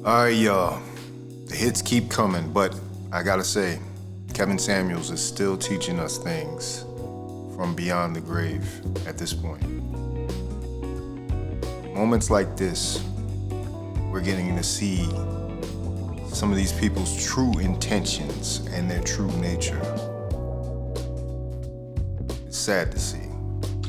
All right, y'all. The hits keep coming, but I gotta say, Kevin Samuels is still teaching us things from beyond the grave at this point. Moments like this, we're getting to see some of these people's true intentions and their true nature. It's sad to see.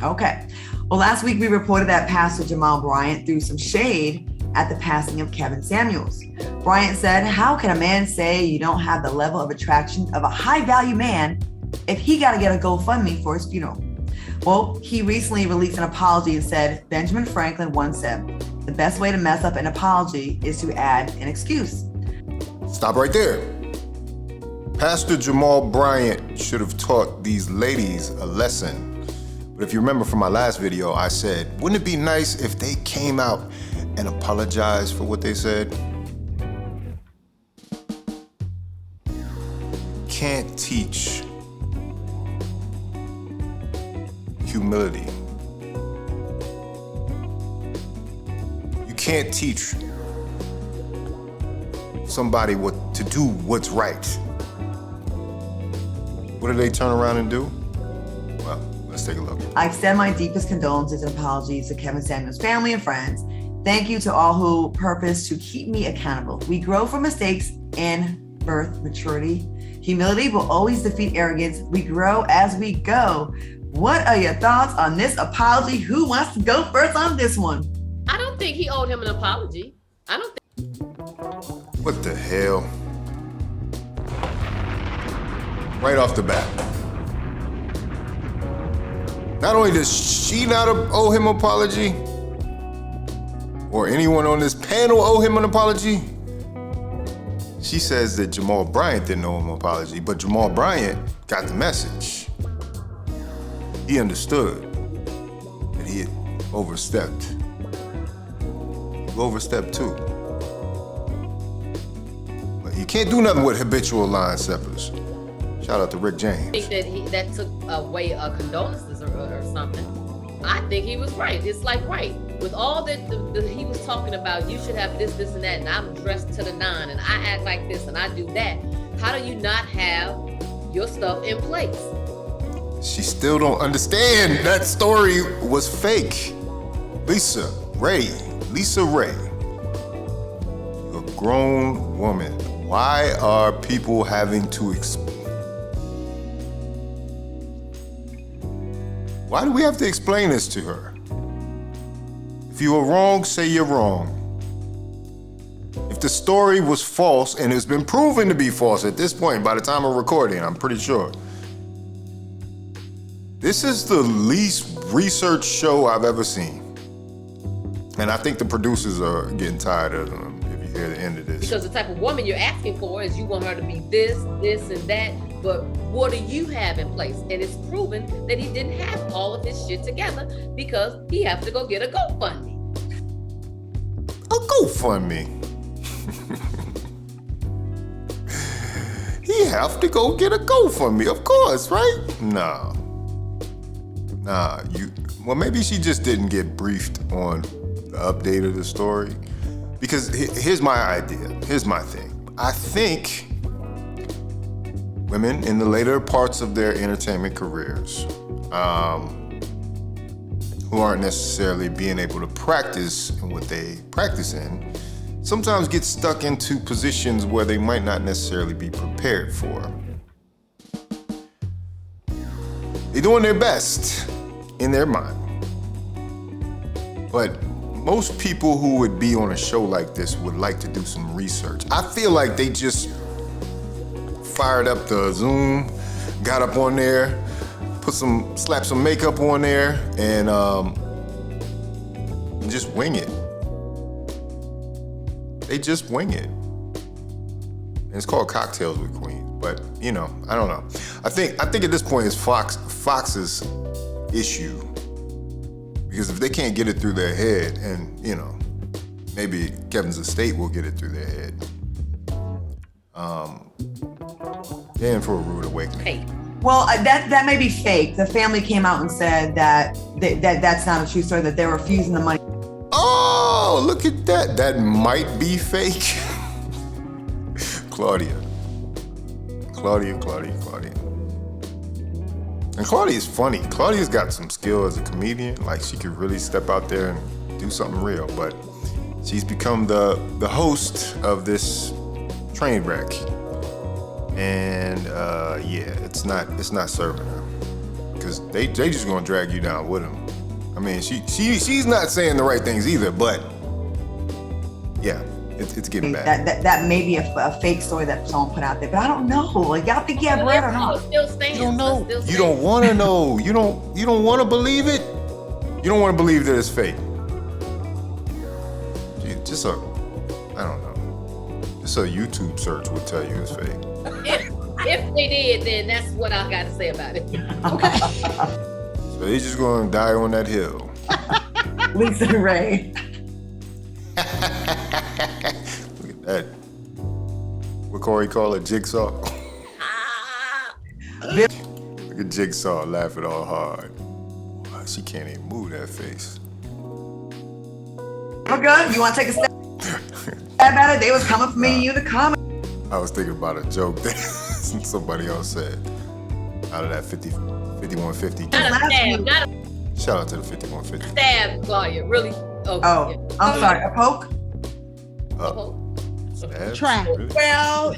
Okay. Well, last week we reported that Pastor Jamal Bryant threw some shade at the passing of Kevin Samuels. Bryant said, "How can a man say you don't have the level of attraction of a high-value man if he got to get a GoFundMe for his funeral?" Well, he recently released an apology and said, Benjamin Franklin once said, "The best way to mess up an apology is to add an excuse." Stop right there. Pastor Jamal Bryant should have taught these ladies a lesson. But if you remember from my last video, I said, wouldn't it be nice if they came out and apologized for what they said? Can't teach humility. You can't teach somebody what to do, what's right. What do they turn around and do? Well, let's take a look. I extend my deepest condolences and apologies to Kevin Samuels' family and friends. Thank you to all who purpose to keep me accountable. We grow from mistakes and birth maturity. Humility will always defeat arrogance. We grow as we go. What are your thoughts on this apology? Who wants to go first on this one? I don't think he owed him an apology. I don't think. What the hell? Right off the bat. Not only does she not owe him an apology, or anyone on this panel owe him an apology, she says that Jamal Bryant didn't owe him an apology, but Jamal Bryant got the message. He understood that he had overstepped. You overstepped too. But you can't do nothing with habitual line steppers. Shout out to Rick James. I think that took away condolences or something. I think he was right. It's like, right, with all that he was talking about, you should have this, this, and that, and I'm dressed to the nine, and I act like this, and I do that. How do you not have your stuff in place? She still don't understand that story was fake. Raye, you're a grown woman. Why are people having to Why do we have to explain this to her? If you were wrong, say you're wrong. If the story was false, and it's been proven to be false at this point by the time of recording, I'm pretty sure. This is the least researched show I've ever seen. And I think the producers are getting tired of them if you hear the end of this. Because the type of woman you're asking for is you want her to be this, this, and that, but what do you have in place? And it's proven that he didn't have all of his shit together because he has to go get a GoFundMe. A GoFundMe? He have to go get a GoFundMe, of course, right? Nah, well, maybe she just didn't get briefed on the update of the story. Because here's my idea, here's my thing. I think women in the later parts of their entertainment careers, who aren't necessarily being able to practice in what they practice in, sometimes get stuck into positions where they might not necessarily be prepared for. They're doing their best in their mind. But most people who would be on a show like this would like to do some research. I feel like they just fired up the Zoom, got up on there, slapped some makeup on there, and just wing it. They just wing it. And it's called Cocktails with Queens, but I don't know. I think at this point it's Fox's issue, because if they can't get it through their head, and maybe Kevin's estate will get it through their head. They're in for a rude awakening. Hey. Well, that may be fake. The family came out and said that that's not a true story, that they're refusing the money. Oh, look at that might be fake. Claudia. And Claudia's funny. Claudia's got some skill as a comedian. Like, she could really step out there and do something real. But she's become the host of this train wreck. And it's not serving her. Because they just gonna drag you down with them. I mean, she's not saying the right things either, but yeah, it's getting bad. That may be a fake story that someone put out there, but I don't know. Like, y'all think you have bread or not? Still stands. You don't know. You don't want to know. You don't want to believe it. You don't want to believe that it's fake. Just a YouTube search would tell you it's fake. If they did, then that's what I got to say about it. Okay. So they're just gonna die on that hill. Lisa and Raye. Look at that. What Corey call it? Jigsaw? Look at Jigsaw laughing all hard. Wow, she can't even move that face. We're good. You want to take a step at it? They was coming for me and you to comment. I was thinking about a joke that somebody else said out of that 5150. Shout out to the 5150. Stab, Claudia. Really? Oh, yeah. I'm sorry. A poke? Try. Really? Well,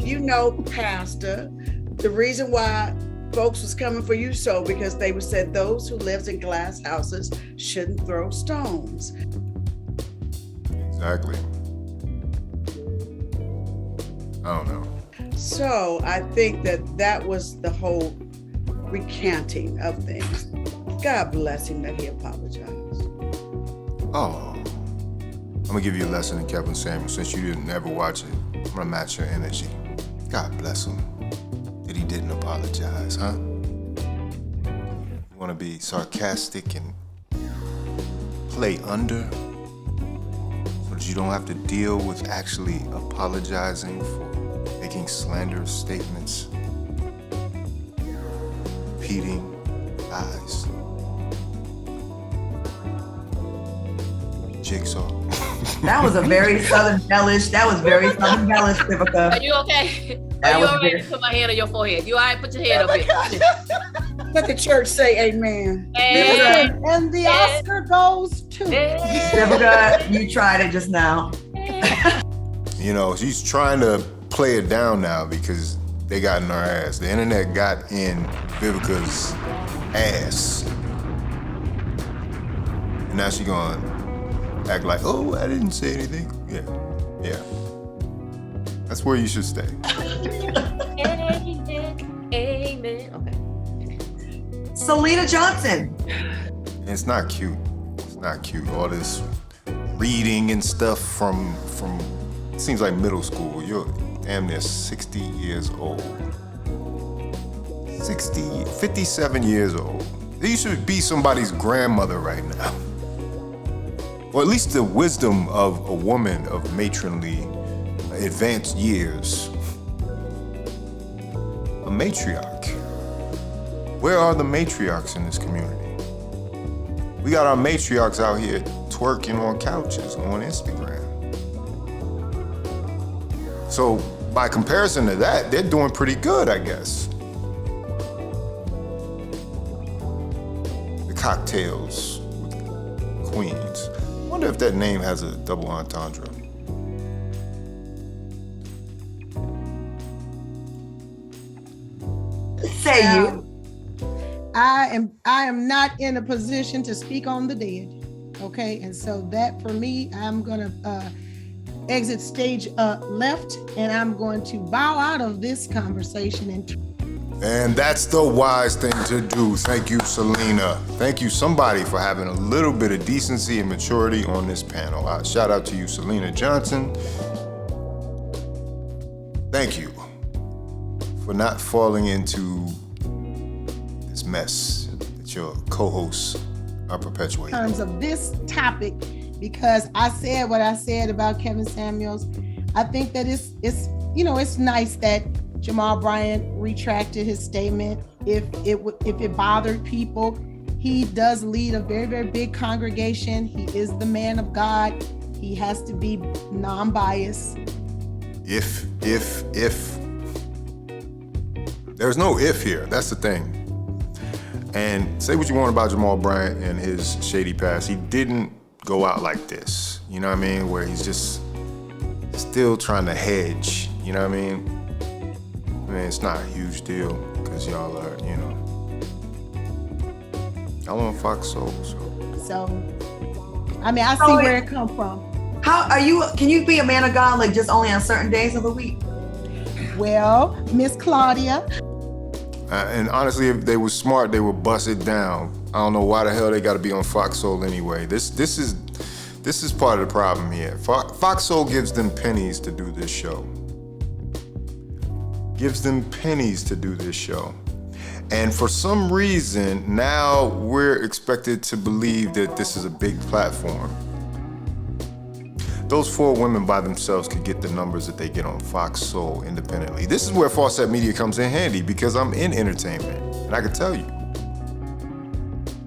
Pastor, the reason why folks was coming for you because they said those who lives in glass houses shouldn't throw stones. Exactly. I don't know. So I think that was the whole recanting of things. God bless him that he apologized. Oh, I'm gonna give you a lesson in Kevin Samuel. Since you didn't ever watch it, I'm gonna match your energy. God bless him that he didn't apologize, huh? You wanna be sarcastic and play under so that you don't have to deal with actually apologizing for making slanderous statements, repeating lies. Jigsaw. That was a very Southern bellish. Vivica. Are you okay? Are you all right to put my hand on your forehead? You all right? Put your hand up here. Let the church say amen. And the Oscar goes to Vivica, you tried it just now. She's trying to play it down now because they got in our ass. The internet got in Vivica's ass. And now she gonna act like, oh, I didn't say anything. Yeah. That's where you should stay. Amen. Okay. Selena Johnson. It's not cute. All this reading and stuff from it seems like middle school. You're damn near 60 years old. 57 years old. You should be somebody's grandmother right now. Or at least the wisdom of a woman of matronly, advanced years. A matriarch. Where are the matriarchs in this community? We got our matriarchs out here twerking on couches on Instagram. So by comparison to that, they're doing pretty good, I guess. The cocktails with queens. I wonder if that name has a double entendre. Say you. I am not in a position to speak on the dead. Okay, and so that for me, I'm gonna exit stage left, and I'm going to bow out of this conversation. And that's the wise thing to do. Thank you, Selena. Thank you, somebody, for having a little bit of decency and maturity on this panel. Shout out to you, Selena Johnson. Thank you for not falling into this mess that your co-hosts are perpetuating. In terms of this topic, because I said what I said about Kevin Samuels, I think that it's nice that Jamal Bryant retracted his statement. If it bothered people, he does lead a very, very big congregation. He is the man of God. He has to be non-biased. If. There's no if here. That's the thing. And say what you want about Jamal Bryant and his shady past. He didn't go out like this. You know what I mean? Where he's just still trying to hedge. You know what I mean? I mean, it's not a huge deal because y'all are, you know, y'all on Fox Soul, So, I mean, I see where it come from. How are you? Can you be a man of God like just only on certain days of the week? Well, Miss Claudia. and honestly, if they were smart, they would bust it down. I don't know why the hell they got to be on Fox Soul anyway. This is part of the problem here. Fox Soul gives them pennies to do this show. Gives them pennies to do this show. And for some reason, now we're expected to believe that this is a big platform. Those 4 women by themselves could get the numbers that they get on Fox Soul independently. This is where Faucette Media comes in handy because I'm in entertainment. And I can tell you,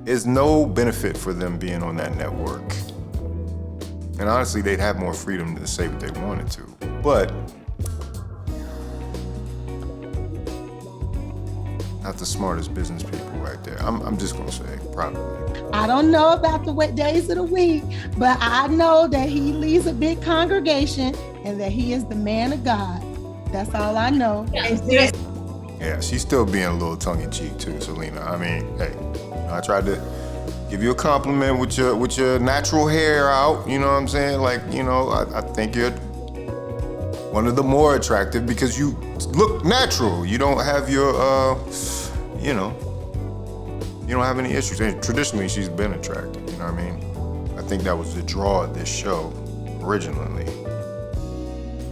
there's no benefit for them being on that network. And honestly, they'd have more freedom to say what they wanted to. But not the smartest business people right there. I'm just gonna say, probably. I don't know about the wet days of the week, but I know that he leads a big congregation and that he is the man of God. That's all I know. Yeah, she's still being a little tongue-in-cheek too, Selena. I mean, hey, I tried to give you a compliment with your natural hair out. You know what I'm saying? Like, you know, I think you're one of the more attractive because you look natural. You don't have your, you don't have any issues. And traditionally, she's been attractive. You know what I mean? I think that was the draw of this show originally,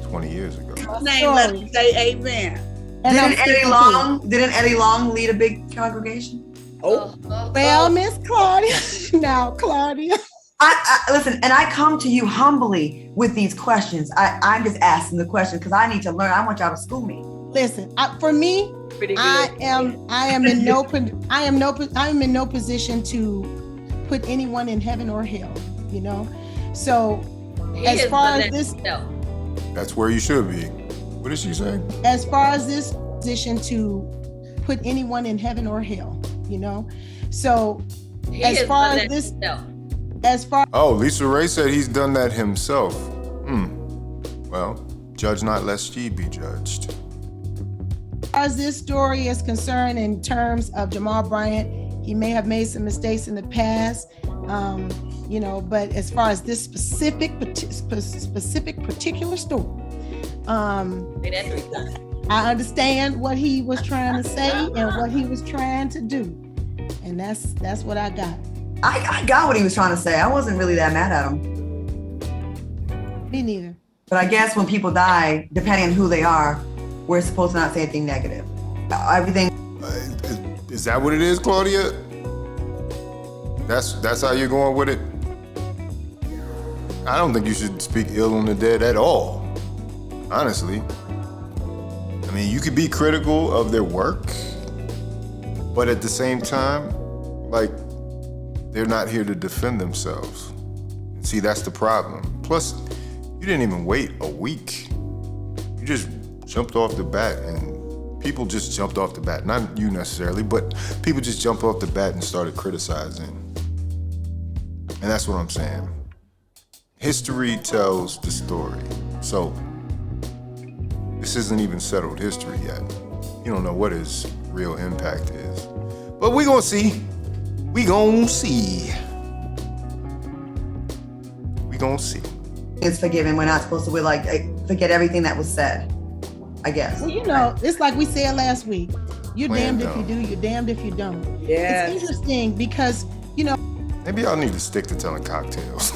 20 years ago. Name, let us say amen. Didn't Eddie Long lead a big congregation? Well, Miss Claudia. Now, Claudia. I listen, and I come to you humbly with these questions. I'm just asking the question because I need to learn. I want y'all to school me. Listen, for me, I am in no position to put anyone in heaven or hell. You know, so as far as this, that's where you should be. What did she say? As far as this position to put anyone in heaven or hell, you know, so as far as this. Oh, Lisa Raye said he's done that himself. Well, judge not lest ye be judged. As far as this story is concerned in terms of Jamal Bryant, he may have made some mistakes in the past, you know, but as far as this specific particular story, I understand what he was trying to say and what he was trying to do. And that's what I got. I got what he was trying to say. I wasn't really that mad at him. Me neither. But I guess when people die, depending on who they are, we're supposed to not say anything negative. Everything. Is that what it is, Claudia? That's how you're going with it? I don't think you should speak ill on the dead at all, honestly. I mean, you could be critical of their work, but at the same time, like, they're not here to defend themselves. See, that's the problem. Plus, you didn't even wait a week. You just jumped off the bat, and people just jumped off the bat. Not you necessarily, but people just jumped off the bat and started criticizing. And that's what I'm saying. History tells the story. So, this isn't even settled history yet. You don't know what his real impact is. But we gonna see. We gon' see. It's forgiven. We're not supposed to forget everything that was said, I guess. Well, you know, it's like we said last week. You're Plan damned dumb. if you do, you're damned if you don't. Yeah. It's interesting because, you know. Maybe y'all need to stick to telling cocktails.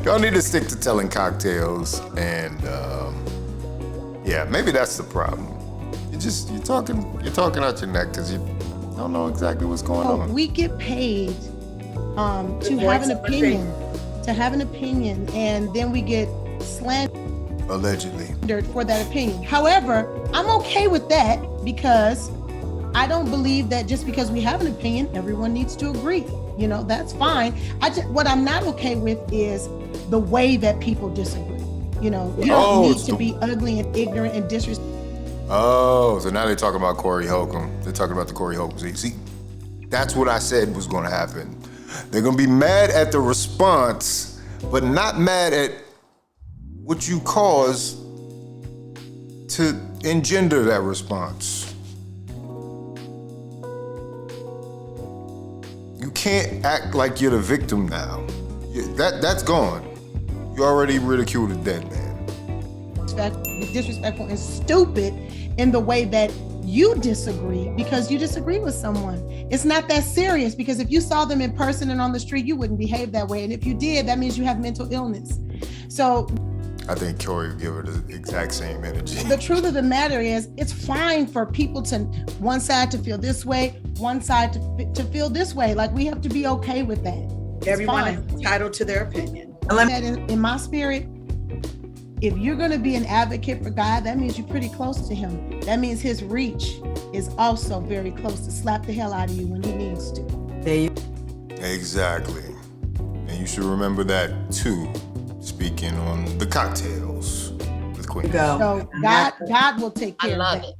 Y'all need to stick to telling cocktails and yeah, maybe that's the problem. You're talking out your neck because you don't know exactly what's going on. We get paid to have an opinion, and then we get slandered Allegedly. for that opinion. However, I'm okay with that because I don't believe that just because we have an opinion, everyone needs to agree. You know, that's fine. What I'm not okay with is the way that people disagree. You know, you don't need to be ugly and ignorant and disrespectful. Oh, so now they're talking about Corey Holcomb. They're talking about the Corey Holcomb. See, that's what I said was going to happen. They're going to be mad at the response, but not mad at what you caused to engender that response. You can't act like you're the victim now. That's gone. You already ridiculed a dead man. Disrespectful and stupid in the way that you disagree because you disagree with someone. It's not that serious, because if you saw them in person and on the street, you wouldn't behave that way. And if you did, that means you have mental illness. So I think Corey would give her the exact same energy. The truth of the matter is, it's fine for people to, one side to feel this way, one side to feel this way. Like, we have to be okay with that. Everyone is entitled to their opinion. In my spirit, if you're going to be an advocate for God, that means you're pretty close to him. That means his reach is also very close to slap the hell out of you when he needs to. There you Exactly. And you should remember that too, speaking on the cocktails with Queen. go. So God will take care of that.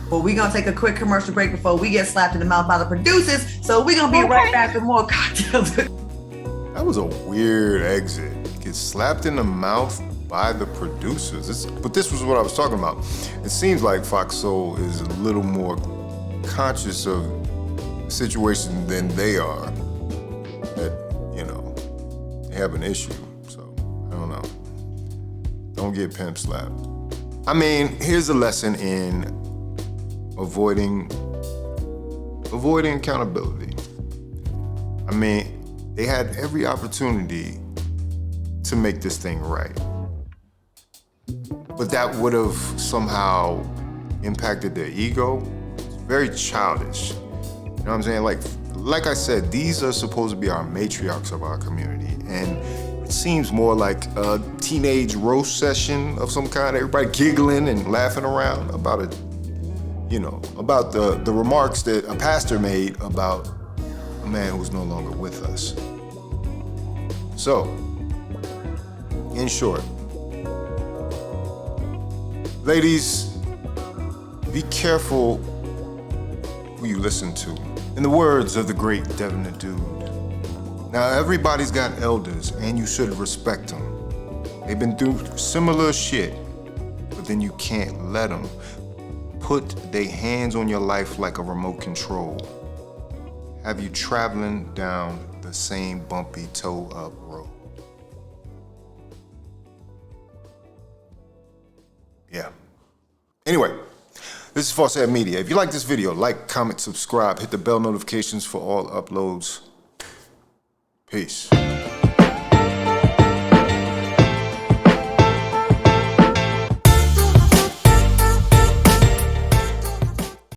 Well, we're going to take a quick commercial break before we get slapped in the mouth by the producers. So we're going to be right back with more cocktails. That was a weird exit. Get slapped in the mouth by the producers. But this was what I was talking about. It seems like Fox Soul is a little more conscious of the situation than they are. That, you know, they have an issue. So, I don't know. Don't get pimp slapped. I mean, here's a lesson in avoiding accountability. I mean, they had every opportunity to make this thing right. But that would have somehow impacted their ego. It's very childish. You know what I'm saying? Like I said, these are supposed to be our matriarchs of our community. And it seems more like a teenage roast session of some kind. Everybody giggling and laughing around about it, you know, about the remarks that a pastor made about a man who's no longer with us. So, in short, ladies, be careful who you listen to. In the words of the great Devin the Dude, now everybody's got elders and you should respect them. They've been through similar shit, but then you can't let them put their hands on your life like a remote control. Have you traveling down the same bumpy toe-up road. Yeah. Anyway, this is Faucette Media. If you like this video, like, comment, subscribe, hit the bell notifications for all uploads. Peace.